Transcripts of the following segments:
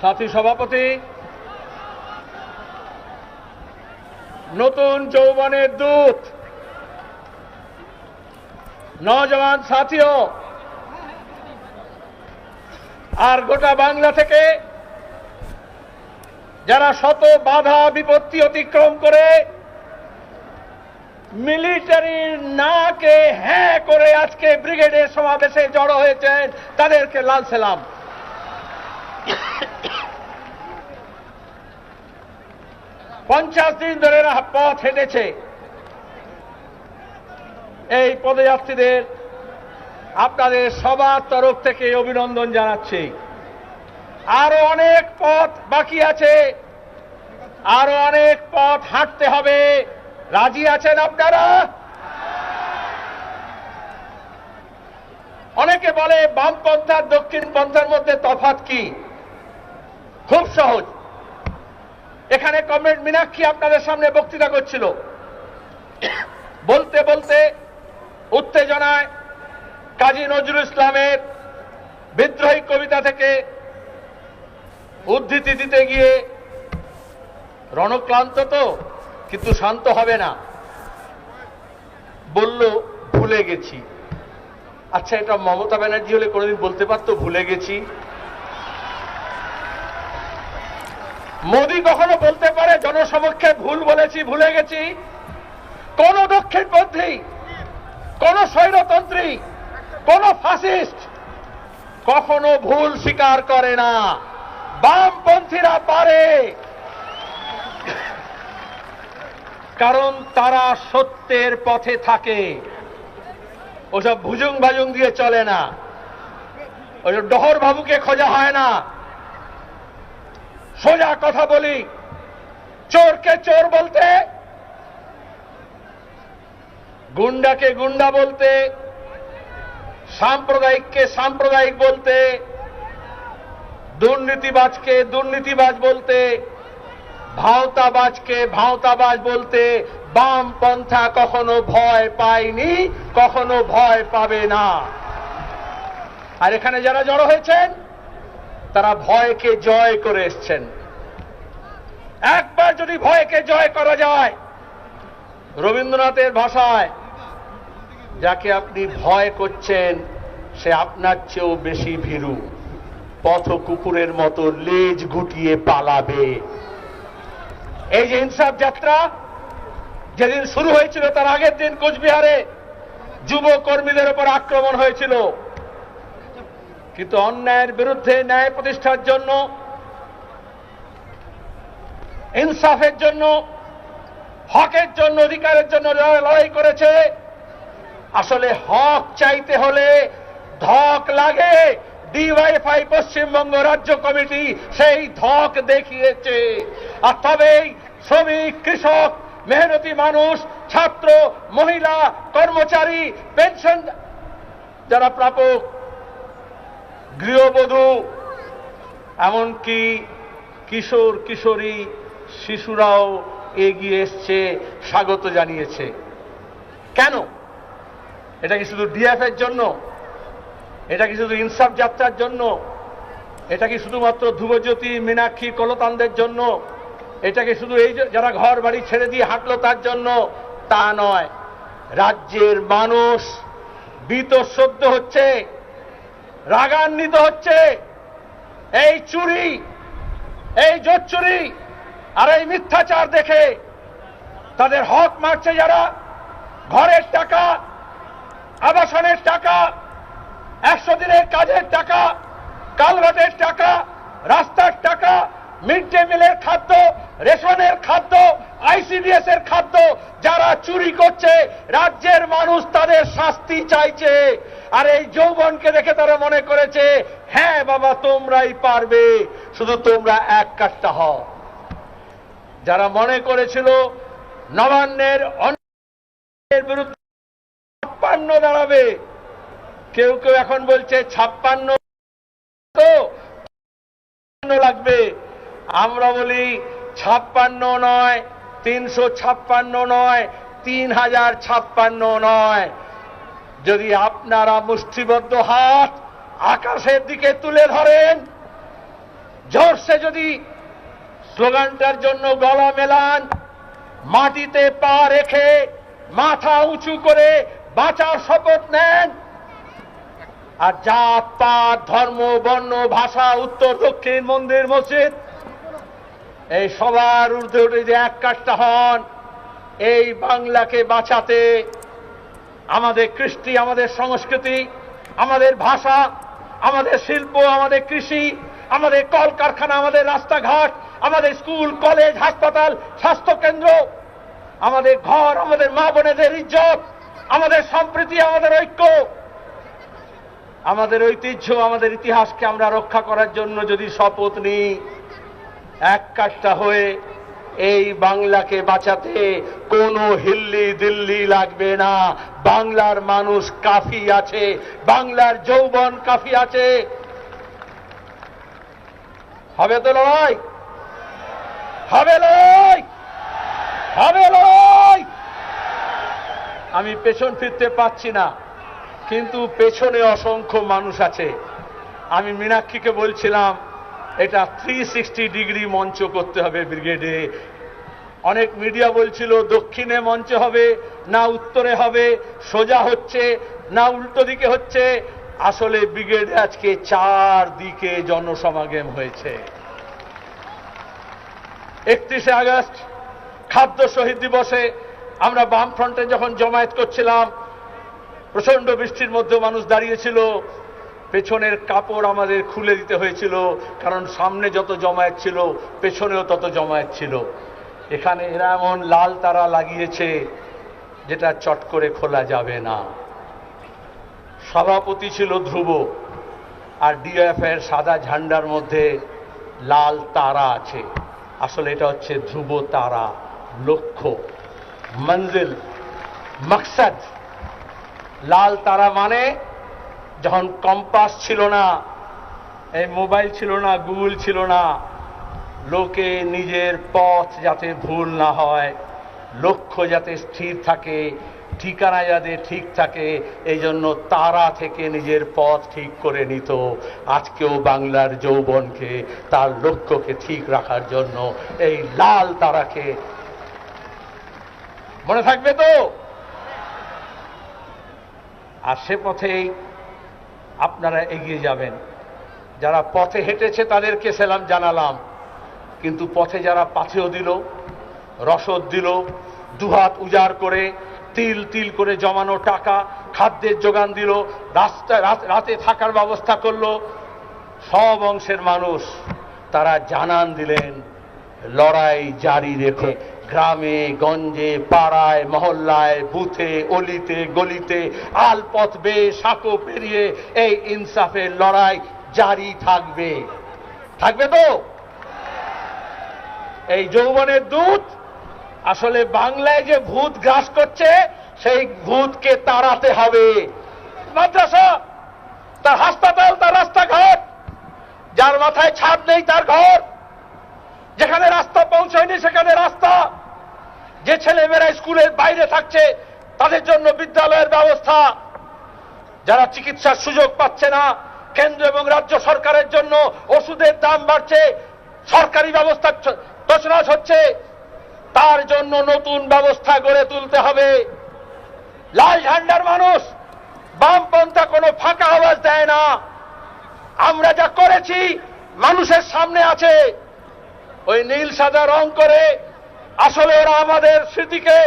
সাথী সভাপতি, নতুন যৌবনের দূত নওজওয়ান সাথীও আর গোটা বাংলা থেকে যারা শত বাধা বিপত্তি অতিক্রম করে মিলিটারির নাকে হ্যাঁ করে আজকে ব্রিগেডের সমাবেশে জড়ো হয়েছেন, তাদেরকে লাল সালাম। 50 দিন ধরে পথ হেঁটেছে। এই পদযাত্রীদের আপনাদের সবার তরফ থেকে অভিনন্দন জানাচ্ছি। আরো অনেক পথ বাকি আছে, আরো অনেক পথ হাঁটতে হবে। রাজি আছেন আপনারা? অনেকে বলে বামপন্থা দক্ষিণ পন্থার মধ্যে তফাৎ কি? খুব সহজ। এখানে কমরেড মীনাক্ষী আপনাদের সামনে বক্তৃতা করছিল, বলতে বলতে উত্তেজনায় কাজী নজরুল ইসলামের বিদ্রোহী কবিতা থেকে উদ্ধৃতি দিতে গিয়ে রণক্লান্ত তো, কিন্তু শান্ত হবে না, বলল ভুলে গেছি। আচ্ছা, এটা মমতা ব্যানার্জি হলে কোনোদিন বলতে পারতো ভুলে গেছি? মোদী কখনো বলতে পারে জনসমক্ষে ভুল বলেছি, ভুলে গেছি? কোন দক্ষিণপন্থী, কোন স্বৈরতন্ত্রী, কোন ফাসিস্ট কখনো ভুল স্বীকার করে না। বামপন্থীরা পারে, কারণ তারা সত্যের পথে থাকে। ওসব ভুজুং ভাজুং দিয়ে চলে না, ওসব ডহর বাবুকে খোঁজা হয় না। সোজা কথা বলি, চোরকে চোর বলতে, গুন্ডাকে গুন্ডা বলতে, সাম্প্রদায়িককে সাম্প্রদায়িক বলতে, দুর্নীতিবাজকে দুর্নীতিবাজ বলতে, ভাওতাবাজকে ভাওতাবাজ বলতে বামপন্থা কখনো ভয় পায়নি, কখনো ভয় পাবে না। আর এখানে যারা জড়ো হয়েছেন তারা ভয়কে জয় করে এসছেন। একবার যদি ভয়কে জয় করা যায়, রবীন্দ্রনাথের ভাষায়, যাকে আপনি ভয় করছেন সে আপনার চেয়েও বেশি ভীরু, পথ কুকুরের মতো লেজ গুটিয়ে পালাবে। এই যে ইনসাফ যাত্রা যেদিন শুরু হয়েছিল তার আগের দিন কোচবিহারে যুব কর্মীদের উপর আক্রমণ হয়েছিল, কিন্তু অন্যায়ের বিরুদ্ধে ন্যায় প্রতিষ্ঠার জন্য, ইনসাফের জন্য, হকের জন্য, অধিকারের জন্য যারা লড়াই করেছে, আসলে হক চাইতে হলে ধক লাগে। ডিওয়াইএফআই পশ্চিমবঙ্গ রাজ্য কমিটি সেই ধক দেখিয়েছে। আর তবেই শ্রমিক, কৃষক, মেহনতি মানুষ, ছাত্র, মহিলা, কর্মচারী, পেনশন যারা প্রাপক, গৃহবধূ, এমনকি কিশোর কিশোরী শিশুরাও এগিয়ে এসছে, স্বাগত জানিয়েছে। কেন? এটা কি শুধু ডিএফের জন্য? এটা কি শুধু ইনসাফ যাত্রার জন্য? এটা কি শুধুমাত্র ধ্রুবজ্যোতি, মীনাক্ষী, কলতানদের জন্য? এটা কি শুধু এই যারা ঘর বাড়ি ছেড়ে দিয়ে হাঁটলো তার জন্য? তা নয়। রাজ্যের মানুষ বীতশ্রদ্ধ হচ্ছে, রাগান্বিত হচ্ছে। এই চুরি, এই জোচ্চুরি আর এই মিথ্যাচার দেখে তাদের হক মারছে যারা। ঘরের টাকা, আবাসনের টাকা, 100 দিনের কাজের টাকা, কালভার্টের টাকা, রাস্তার টাকা, মিড ডে মিলের খাদ্য, রেশনের খাদ্য, আইসিডিএস এর খাদ্য যারা চুরি করছে, রাজ্যের মানুষ তাদের শাস্তি চাইছে। আর এই যৌবনকে দেখে তারা মনে করেছে হ্যাঁ বাবা তোমরাই পারবে, শুধু তোমরা এক কাট্টা হও। যারা মনে করেছিল নবান্নের অন্যায়ের বিরুদ্ধে 56 দাঁড়াবে, কেউ কেউ এখন বলছে 56 তো লাগবে। আমরা বলি 56 নয়, 356 নয়, 3056 নয়। যদি আপনারা মুষ্টিবদ্ধ হাত আকাশের দিকে তুলে ধরেন, জোরসে যদি স্লোগানটার জন্য গলা মেলান, মাটিতে পা রেখে মাথা উঁচু করে বাঁচার শপথ নেন, আর জাত পাত ধর্ম বর্ণ ভাষা উত্তর দক্ষিণ মন্দির মসজিদ এই সবার ঊর্ধ্বে উঠে যে এক কাট্টা হন, এই বাংলাকে বাঁচাতে আমাদের কৃষ্টি, আমাদের সংস্কৃতি, আমাদের ভাষা, আমাদের শিল্প, আমাদের কৃষি, আমাদের কলকারখানা, আমাদের রাস্তাঘাট, আমাদের স্কুল কলেজ হাসপাতাল স্বাস্থ্যকেন্দ্র, আমাদের ঘর, আমাদের মা বোনেদের ইজ্জত, আমাদের সম্প্রীতি, আমাদের ঐক্য, আমাদের ঐতিহ্য, আমাদের ইতিহাসকে আমরা রক্ষা করার জন্য যদি শপথ নিই, এক কাট্টা হয়ে এই বাংলাকে বাঁচাতে কোনো হিল্লি দিল্লি লাগবে না। বাংলার মানুষ কাফি আছে, বাংলার যৌবন কাফি আছে। হবে তো লড়াই, হবে লড়াই, হবে লড়াই। আমি পেছন ফিরতে পারছি না, কিন্তু পেছনে অসংখ্য মানুষ আছে। আমি মীনাক্ষীকে বলছিলাম এটা 360 ডিগ্রি মঞ্চ করতে হবে ব্রিগেডে। অনেক মিডিয়া বলছিল দক্ষিণে মঞ্চ হবে না উত্তরে হবে, সোজা হচ্ছে না উল্টো দিকে হচ্ছে। আসলে ব্রিগেডে আজকে 4 দিকে জনসমাগম হয়েছে। 31শে আগস্ট খাদ্য শহীদ দিবসে আমরা বামফ্রন্টে যখন জমায়েত করছিলাম, প্রচন্ড বৃষ্টির মধ্যে মানুষ দাঁড়িয়েছিল, পেছনের কাপড় আমাদের খুলে দিতে হয়েছিল, কারণ সামনে যত জমায়েত ছিল পেছনেও তত জমায়েত ছিল। এখানে এরা এমন লাল তারা লাগিয়েছে যেটা চট করে খোলা যাবে না। সভাপতি ছিল ধ্রুব, আর ডিএফের সাদা ঝান্ডার মধ্যে লাল তারা আছে। আসলে এটা হচ্ছে ধ্রুব তারা, লক্ষ্য, মঞ্জিল, মকসদ। লাল তারা মানে যখন কম্পাস ছিল না, এই মোবাইল ছিল না, গুগল ছিল না, লোকে নিজের পথ যাতে ভুল না হয়, লক্ষ্য যাতে স্থির থাকে, ঠিকানা যাতে ঠিক থাকে, এই জন্য তারা থেকে নিজের পথ ঠিক করে নিত। আজকেও বাংলার যৌবনকে, তার লক্ষ্যকে ঠিক রাখার জন্য এই লাল তারাকে মনে থাকবে তো। আর সে পথেই আপনারা এগিয়ে যাবেন। যারা পথে হেঁটেছে তাদেরকে সেলাম জানালাম, কিন্তু পথে যারা পাথেও দিল, রসদ দিল, দুহাত উজাড় করে তিল তিল করে জমানো টাকা, খাদ্যের যোগান দিল, রাতে থাকার ব্যবস্থা করলো, সব অংশের মানুষ তারা জানান দিলেন লড়াই জারি রেখে গ্রামে গঞ্জে পাড়ায় মহল্লায় বুথে অলিতে গলিতে আলপথ বেয়ে সাঁকো পেরিয়ে এই ইনসাফের লড়াই জারি থাকবে। থাকবে তো? এই যৌবনের দূত আসলে বাংলায় যে ভূত গ্রাস করছে সেই ভূতকে তাড়াতে হবে। মাদ্রাসা, তার হাসপাতাল, তার রাস্তাঘাট, যার মাথায় ছাদ নেই তার ঘর, যেখানে রাস্তা পৌঁছায়নি সেখানে রাস্তা, যে ছেলেমেয়েরা স্কুলের বাইরে থাকছে তাদের জন্য বিদ্যালয়ের ব্যবস্থা, যারা চিকিৎসার সুযোগ পাচ্ছে না, কেন্দ্র এবং রাজ্য সরকারের জন্য ওষুধের দাম বাড়ছে, সরকারি ব্যবস্থা তছনছ হচ্ছে, তার জন্য নতুন ব্যবস্থা গড়ে তুলতে হবে। লাল ঝান্ডার মানুষ, বামপন্থা কোনো ফাঁকা আওয়াজ দেয় না। আমরা যা করেছি মানুষের সামনে আছে। ওই নীল সাদা রং করে আসলে ওরা আমাদের স্মৃতিকে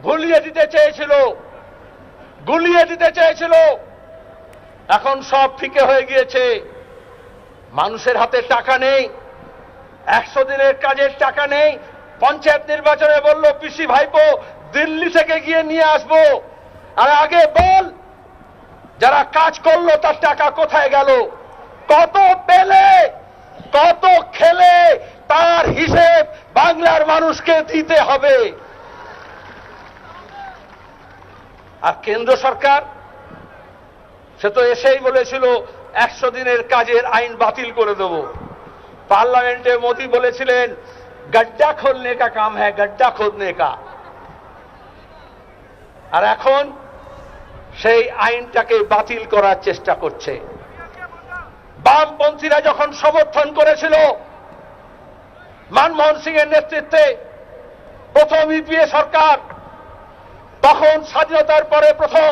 ভুলিয়ে দিতে চেয়েছিল, গুলিয়ে দিতে চেয়েছিল। এখন সব ফিকে হয়ে গিয়েছে। মানুষের হাতে টাকা নেই, 100 দিনের কাজের টাকা নেই। পঞ্চায়েত নির্বাচনে বলল পিসি ভাইপো দিল্লি থেকে গিয়ে নিয়ে আসবো। আর আগে বল, যারা কাজ করলো তার টাকা কোথায় গেল, কত পেলে, কত খেলে, তার হিসেব বাংলার মানুষকে দিতে হবে। আর কেন্দ্র সরকার সে তো এসেই বলেছিল 100 দিনের কাজের আইন বাতিল করে দেব। পার্লামেন্টে মোদি বলেছিলেন গड्ढा खोलने का काम है, गड्ढा खोदने का। আর এখন সেই আইনটাকে বাতিল করার চেষ্টা করছে। বামপন্থীরা যখন সমর্থন করেছিল মনমোহন সিং এর নেতৃত্বে প্রথম ইউপিএ সরকার, তখন স্বাধীনতার পরে প্রথম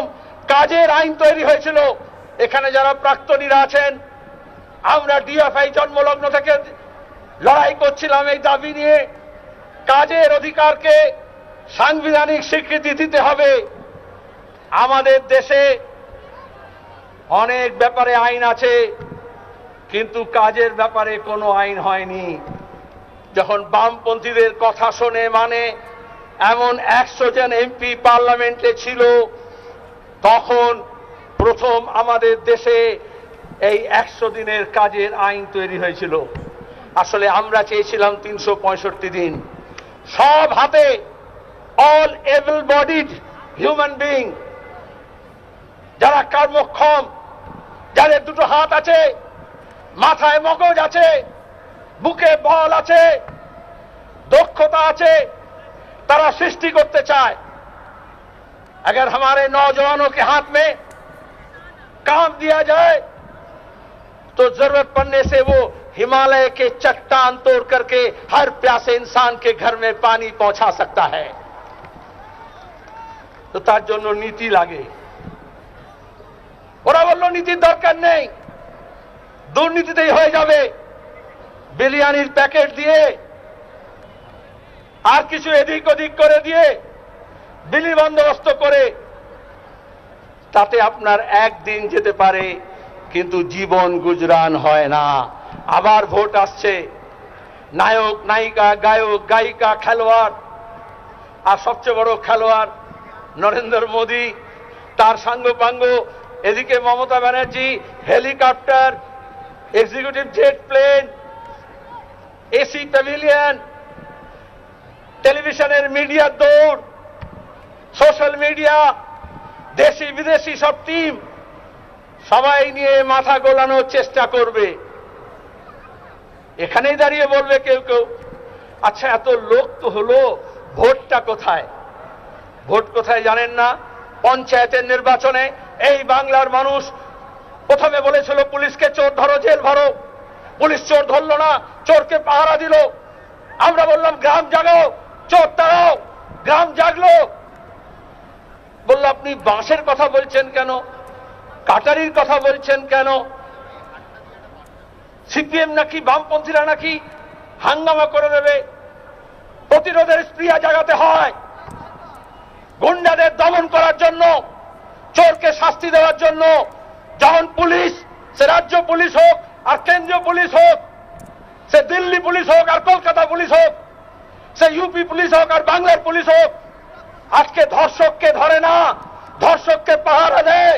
কাজের আইন তৈরি হয়েছিল। এখানে যারা প্রাক্তনীরা আছেন, আমরা ডিএফআই জন্মলগ্ন থেকে লড়াই করছিলাম এই দাবি নিয়ে, কাজের অধিকারকে সাংবিধানিক স্বীকৃতি দিতে হবে। আমাদের দেশে অনেক ব্যাপারে আইন আছে, কিন্তু কাজের ব্যাপারে কোনো আইন হয়নি। যখন বামপন্থীদের কথা শোনে মানে এমন 100 জন এমপি পার্লামেন্টে ছিল, তখন প্রথম আমাদের দেশে এই 100 দিনের কাজের আইন তৈরি হয়েছিল। আসলে আমরা চেয়েছিলাম 365 দিন। সব হাতে, all able bodied human being, যারা কর্মক্ষম, যাদের দুটো হাত আছে, মাথায় মগজ আছে, বুকে বল আছে, দক্ষতা আছে, তারা सृष्टि करते चाय। अगर हमारे नौजवानों के हाथ में काम दिया जाए तो जरूरत पड़ने से वो हिमालय के चट्टान तोड़ करके हर प्यासे इंसान के घर में पानी पहुंचा सकता है। तो तार জন্য নীতি লাগে। ওরা বলল নীতির দরকার নেই, দুর্নীতিতেই হয়ে যাবে। বিরিয়ানির প্যাকেট দিয়ে আর কিছু এদিক ওদিক করে দিয়ে বিলি বন্দোবস্ত করে তাতে আপনার একদিন যেতে পারে, কিন্তু জীবন গুজরান হয় না। আবার ভোট আসছে, নায়ক নায়িকা, গায়ক গায়িকা, খেলোয়াড়, আর সবচেয়ে বড় খেলোয়াড় নরেন্দ্র মোদী, তার সাঙ্গপাঙ্গ। এদিকে Mamata Banerjee helicopter, executive jet plane, AC pavilion, টেলিভিশনের মিডিয়ার দৌড়, সোশ্যাল মিডিয়া, দেশি বিদেশি সব টিম সবাই নিয়ে মাথা গোলানোর চেষ্টা করবে। এখানেই দাঁড়িয়ে বলবে কেউ কেউ, আচ্ছা এত লোক তো হলো, ভোটটা কোথায়? ভোট কোথায় জানেন না? পঞ্চায়েতের নির্বাচনে এই বাংলার মানুষ প্রথমে বলেছিল পুলিশকে চোর ধরো, জেল ভরো। পুলিশ চোর ধরল না, চোরকে পাহারা দিল। আমরা বললাম গ্রাম জাগাও, চোর তাড়াও। গ্রাম জাগলো। বলল আপনি বাঁশের কথা বলছেন কেন, কাটারির কথা বলছেন কেন? সিপিএম নাকি বামপন্থীরা নাকি হাঙ্গামা করে দেবে। প্রতিরোধের স্পৃহা জাগাতে হয়, গুন্ডাদের দমন করার জন্য, চোরকে শাস্তি দেওয়ার জন্য। যখন পুলিশ, সে রাজ্য পুলিশ হোক আর কেন্দ্রীয় পুলিশ হোক, সে দিল্লি পুলিশ হোক আর কলকাতা পুলিশ হোক, সে ইউপি পুলিশ হোক আর বাংলার পুলিশ হোক, আজকে ধর্ষককে ধরে না, ধর্ষককে পাহারা দেয়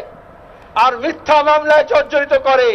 আর মিথ্যা মামলায় জর্জরিত করে।